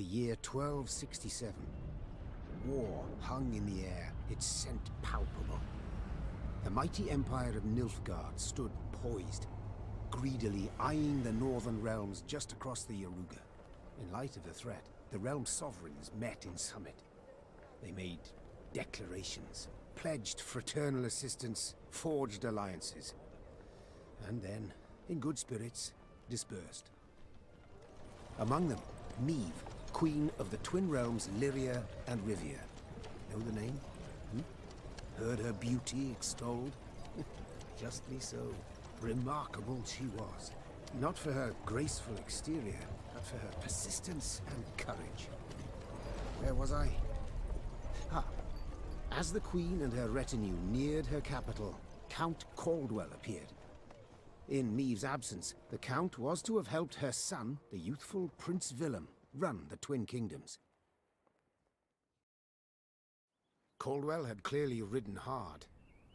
The year 1267. War hung in the air, its scent palpable. The mighty empire of Nilfgaard stood poised, greedily eyeing the northern realms just across the Yaruga. In light of the threat, the realm's sovereigns met in summit. They made declarations, pledged fraternal assistance, forged alliances, and then, in good spirits, dispersed. Among them, Neve, queen of the twin realms Lyria and Rivia. Know the name? Heard her beauty extolled? Justly so. Remarkable she was. Not for her graceful exterior, but for her persistence and courage. Where was I? As the queen and her retinue neared her capital, Count Caldwell appeared. In Neve's absence, the Count was to have helped her son, the youthful Prince Willem, run the Twin Kingdoms. Caldwell had clearly ridden hard.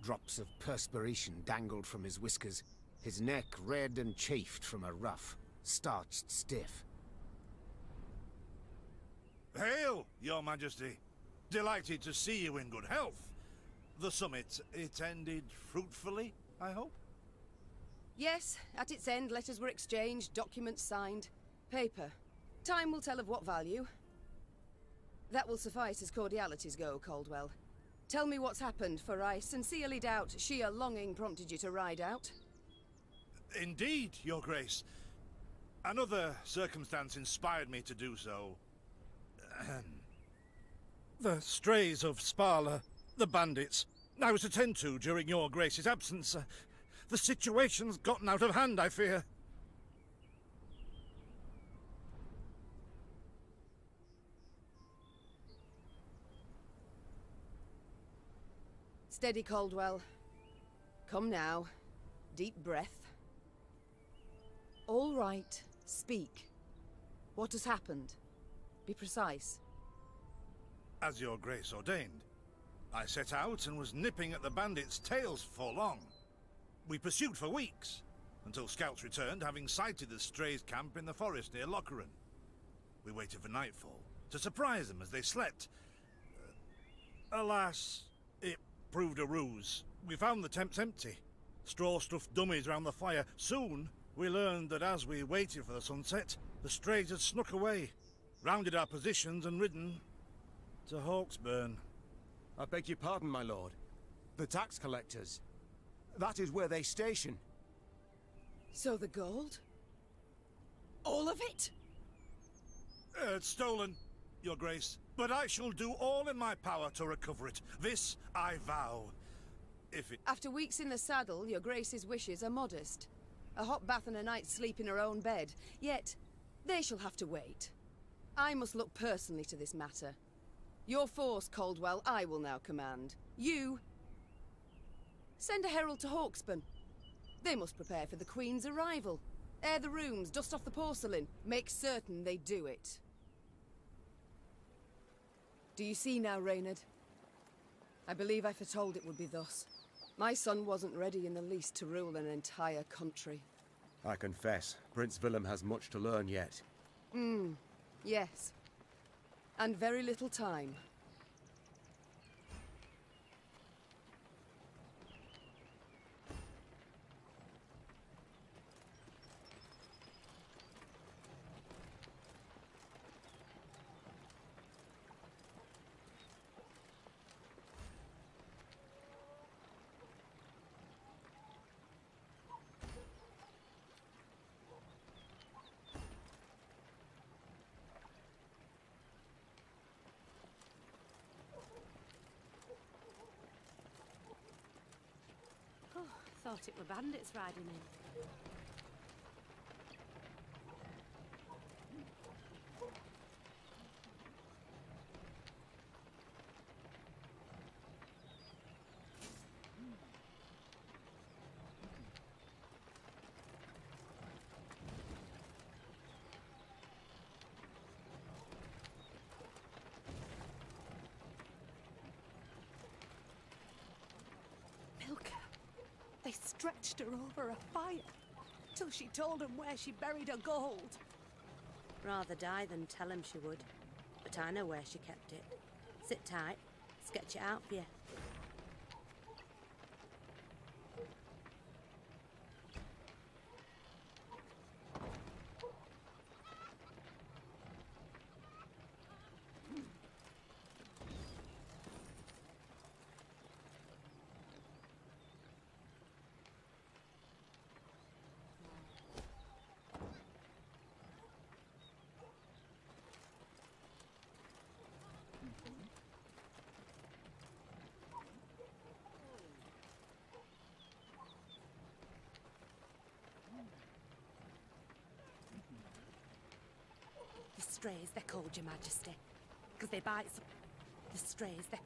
Drops of perspiration dangled from his whiskers, his neck red and chafed from a ruff, starched stiff. Hail, Your Majesty! Delighted to see you in good health. The summit, it ended fruitfully, I hope? Yes, at its end letters were exchanged, documents signed. Paper. Time will tell of what value. That will suffice as cordialities go, Caldwell. Tell me what's happened, for I sincerely doubt sheer longing prompted you to ride out. Indeed, Your Grace. Another circumstance inspired me to do so. The strays of Spala, the bandits, I was to tend to during Your Grace's absence. The situation's gotten out of hand, I fear. Steady, Caldwell. Come now. Deep breath. All right. Speak. What has happened? Be precise. As Your Grace ordained, I set out and was nipping at the bandits' tails for long. We pursued for weeks, until scouts returned, having sighted the strays' camp in the forest near Lokeren. We waited for nightfall, to surprise them as they slept. Alas, it proved a ruse. We found the tents empty, straw-stuffed dummies round the fire. Soon, we learned that as we waited for the sunset, the strays had snuck away, rounded our positions and ridden to Hawksburn. I beg your pardon, my lord. The tax collectors. That is where they station. So the gold? All of it? It's stolen, Your Grace, but I shall do all in my power to recover it. This I vow. If it... After weeks in the saddle, Your Grace's wishes are modest. A hot bath and a night's sleep in her own bed. Yet, they shall have to wait. I must look personally to this matter. Your force, Caldwell, I will now command. You... send a herald to Hawksburn. They must prepare for the Queen's arrival. Air the rooms, dust off the porcelain. Make certain they do it. Do you see now, Reynard? I believe I foretold it would be thus. My son wasn't ready in the least to rule an entire country. I confess, Prince Willem has much to learn yet. Yes. And very little time. Thought it were bandits riding in. They stretched her over a fire till she told them where she buried her gold. Rather die than tell him she would. But I know where she kept it. Sit tight. Sketch it out for you. The strays, they're called, Your Majesty. Because they bite some... The strays, they're...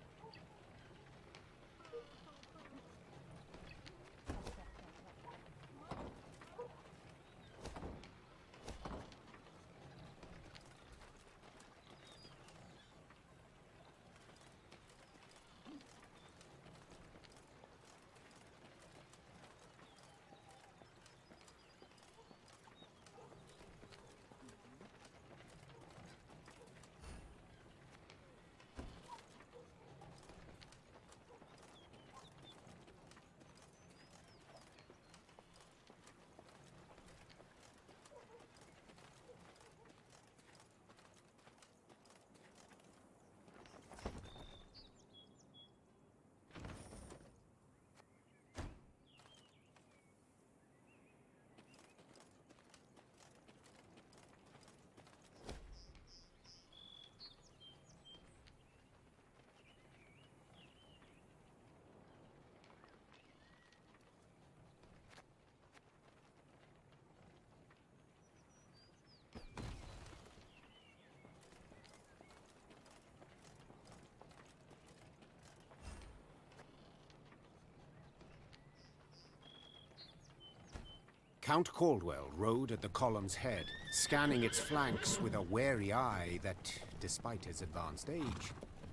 Count Caldwell rode at the column's head, scanning its flanks with a wary eye that, despite his advanced age,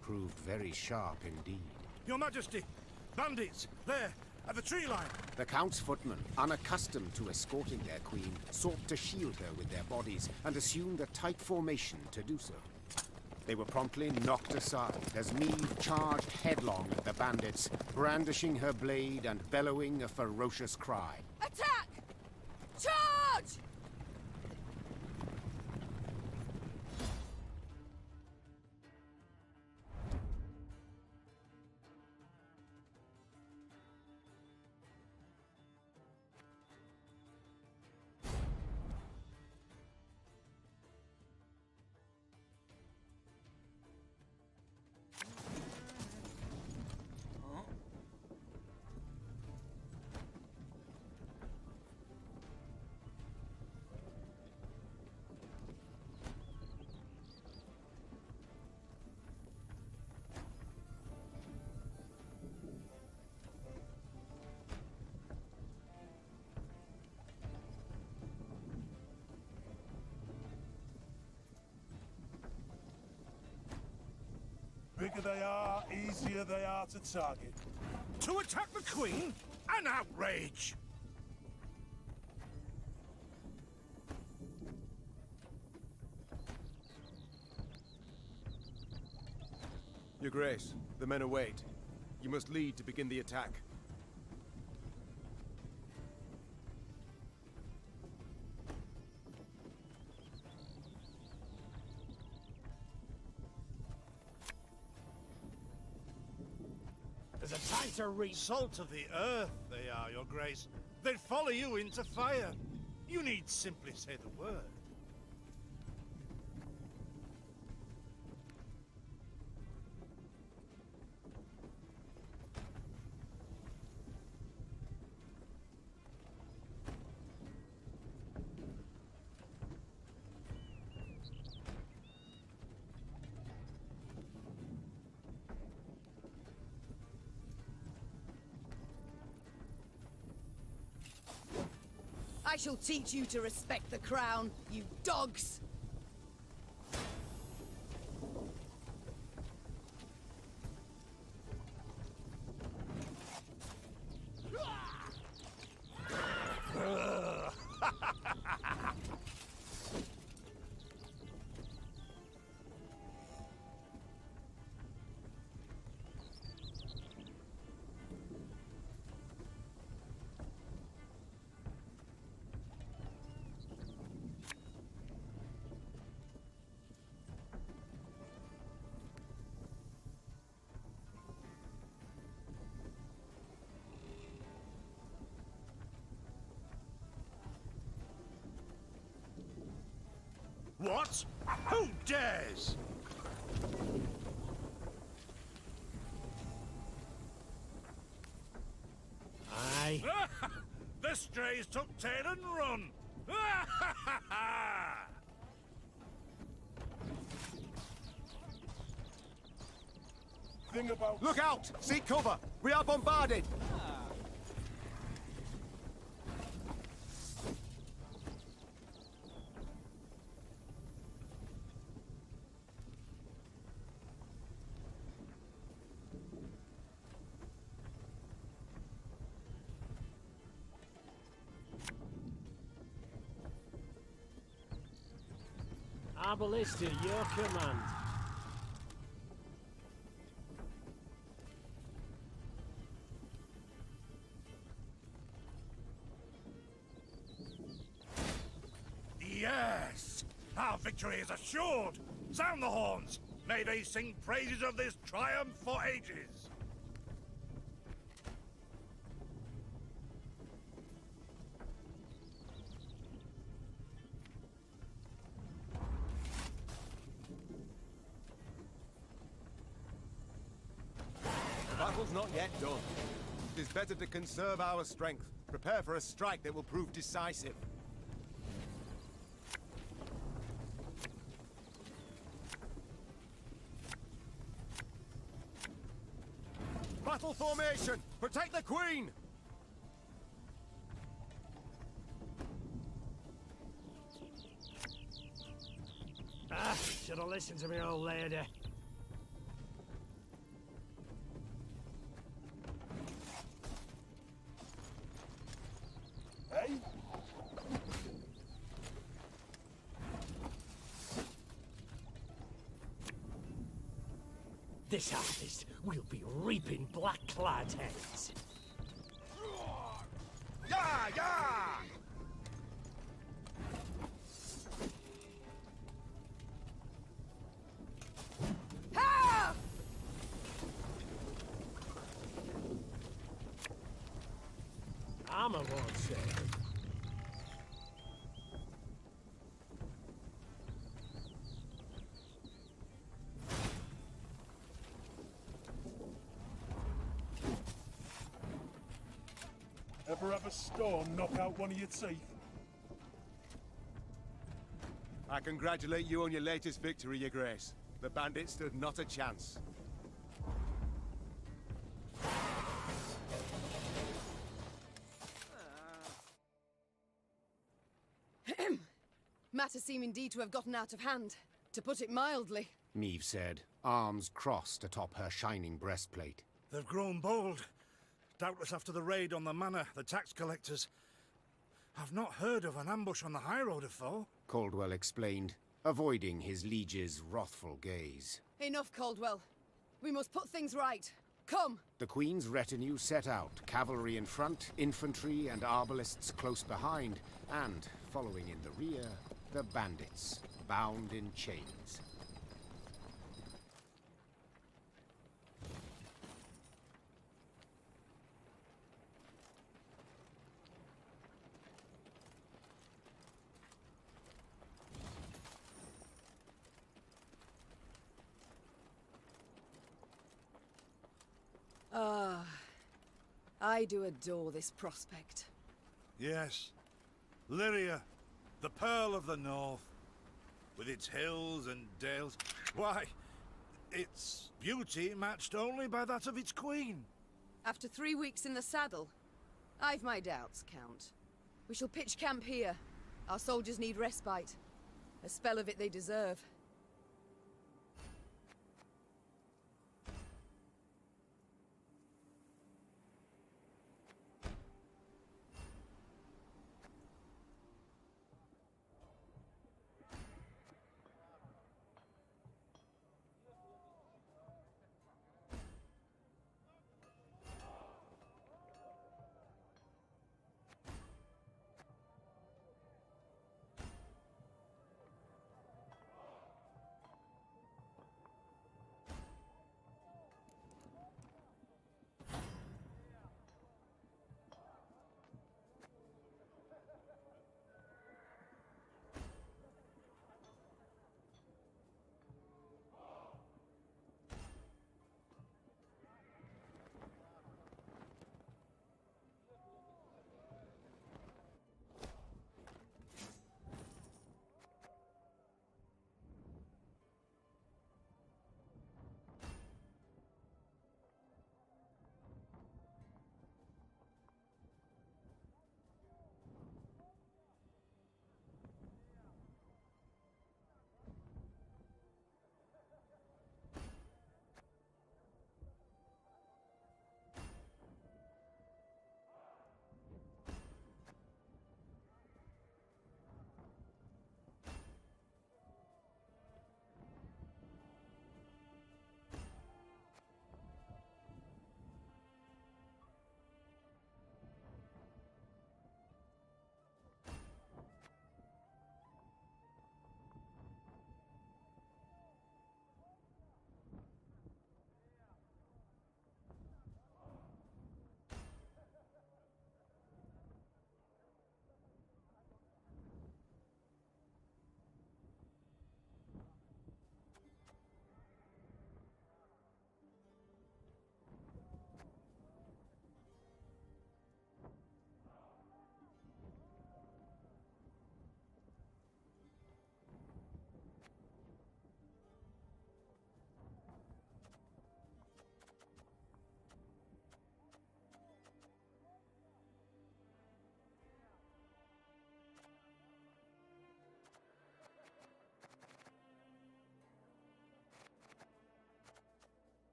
proved very sharp indeed. Your Majesty! Bandits! There! At the tree line! The Count's footmen, unaccustomed to escorting their queen, sought to shield her with their bodies and assumed a tight formation to do so. They were promptly knocked aside as Meve charged headlong at the bandits, brandishing her blade and bellowing a ferocious cry. Attack! Charge! Bigger they are, easier they are to target. To attack the Queen? An outrage! Your Grace, the men await. You must lead to begin the attack. There's a tighter reach. Salt of the earth, they are, Your Grace. They'd follow you into fire. You need simply say the word. I shall teach you to respect the crown, you dogs! What? Who dares? Aye. The strays took tail and run! Thing about... Look out! Seek cover! We are bombarded! Our ballista, your command. Yes! Our victory is assured! Sound the horns! May they sing praises of this triumph for ages! The battle's not yet done. It is better to conserve our strength. Prepare for a strike that will prove decisive. Battle formation! Protect the Queen! Ah, should have listened to me old lady. Hey? This harvest, we'll be reaping black-clad heads. Yeah, yeah! Ha! Armor won't save. Ever have a storm knock out one of your teeth? I congratulate you on your latest victory, Your Grace. The bandits stood not a chance. Matters seem indeed to have gotten out of hand, to put it mildly. Meve said, arms crossed atop her shining breastplate. They've grown bold. Doubtless after the raid on the manor, the tax collectors. I've not heard of an ambush on the high road afore. Caldwell explained, avoiding his liege's wrathful gaze. Enough, Caldwell. We must put things right. Come! The Queen's retinue set out, cavalry in front, infantry and arbalists close behind, and, following in the rear, the bandits, bound in chains. Ah, I do adore this prospect. Yes. Lyria, the Pearl of the North. With its hills and dales. Why, its beauty matched only by that of its queen. After 3 weeks in the saddle, I've my doubts, Count. We shall pitch camp here. Our soldiers need respite. A spell of it they deserve.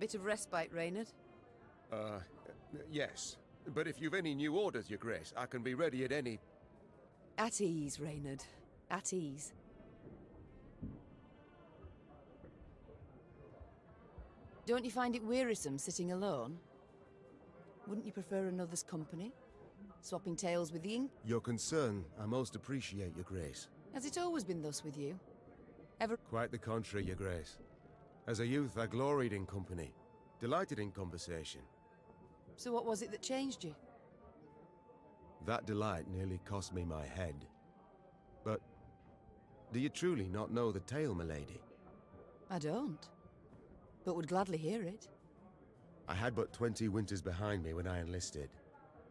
bit of respite, Reynard? Yes. But if you've any new orders, Your Grace, I can be ready at any... At ease, Reynard. At ease. Don't you find it wearisome sitting alone? Wouldn't you prefer another's company? Swapping tales with the ink? Your concern, I most appreciate, Your Grace. Has it always been thus with you? Ever? Quite the contrary, Your Grace. As a youth, I gloried in company, delighted in conversation. So what was it that changed you? That delight nearly cost me my head. But do you truly not know the tale, milady? I don't. But would gladly hear it. I had but 20 winters behind me when I enlisted.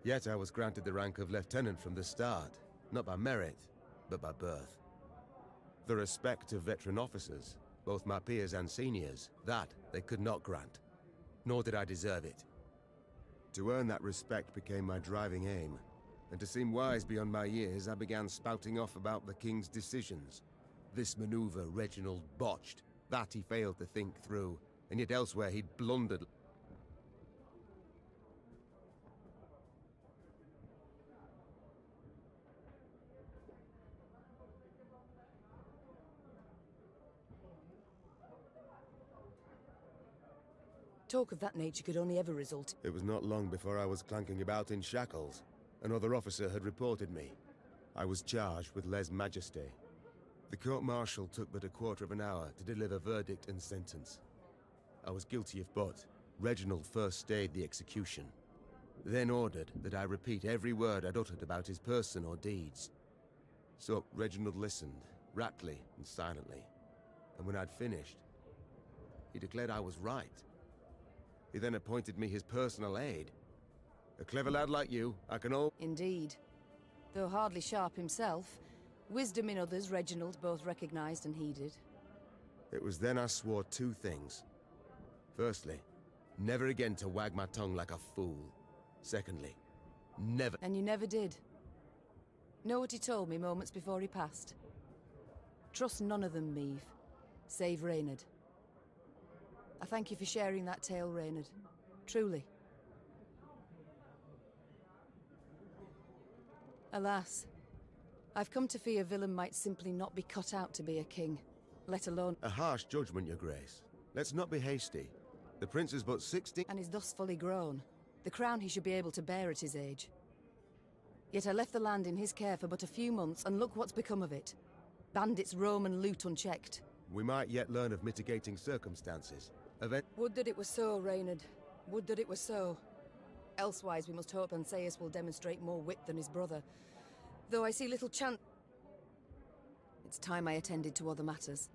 Yet I was granted the rank of lieutenant from the start, not by merit, but by birth. The respect of veteran officers, both my peers and seniors, that they could not grant. Nor did I deserve it. To earn that respect became my driving aim, and to seem wise beyond my years, I began spouting off about the king's decisions. This maneuver Reginald botched, that he failed to think through, and yet elsewhere he'd blundered. Talk of that nature could only ever result. It was not long before I was clanking about in shackles. Another officer had reported me. I was charged with lèse-majesté. The court-martial took but a quarter of an hour to deliver verdict and sentence. I was guilty of both. Reginald first stayed the execution, then ordered that I repeat every word I'd uttered about his person or deeds. So Reginald listened, raptly and silently. And when I'd finished, he declared I was right. He then appointed me his personal aide. A clever lad like you, I can all... Indeed. Though hardly sharp himself, wisdom in others Reginald both recognized and heeded. It was then I swore two things. Firstly, never again to wag my tongue like a fool. Secondly, never... And you never did. Know what he told me moments before he passed? Trust none of them, Meave. Save Reynard. I thank you for sharing that tale, Reynard. Truly. Alas, I've come to fear Willem might simply not be cut out to be a king, let alone... A harsh judgment, Your Grace. Let's not be hasty. The prince is but 16... And is thus fully grown. The crown he should be able to bear at his age. Yet I left the land in his care for but a few months, and look what's become of it. Bandits roam and loot unchecked. We might yet learn of mitigating circumstances. Would that it were so, Reynard. Would that it were so. Elsewise, we must hope Ansaeus will demonstrate more wit than his brother. Though I see little chance... It's time I attended to other matters.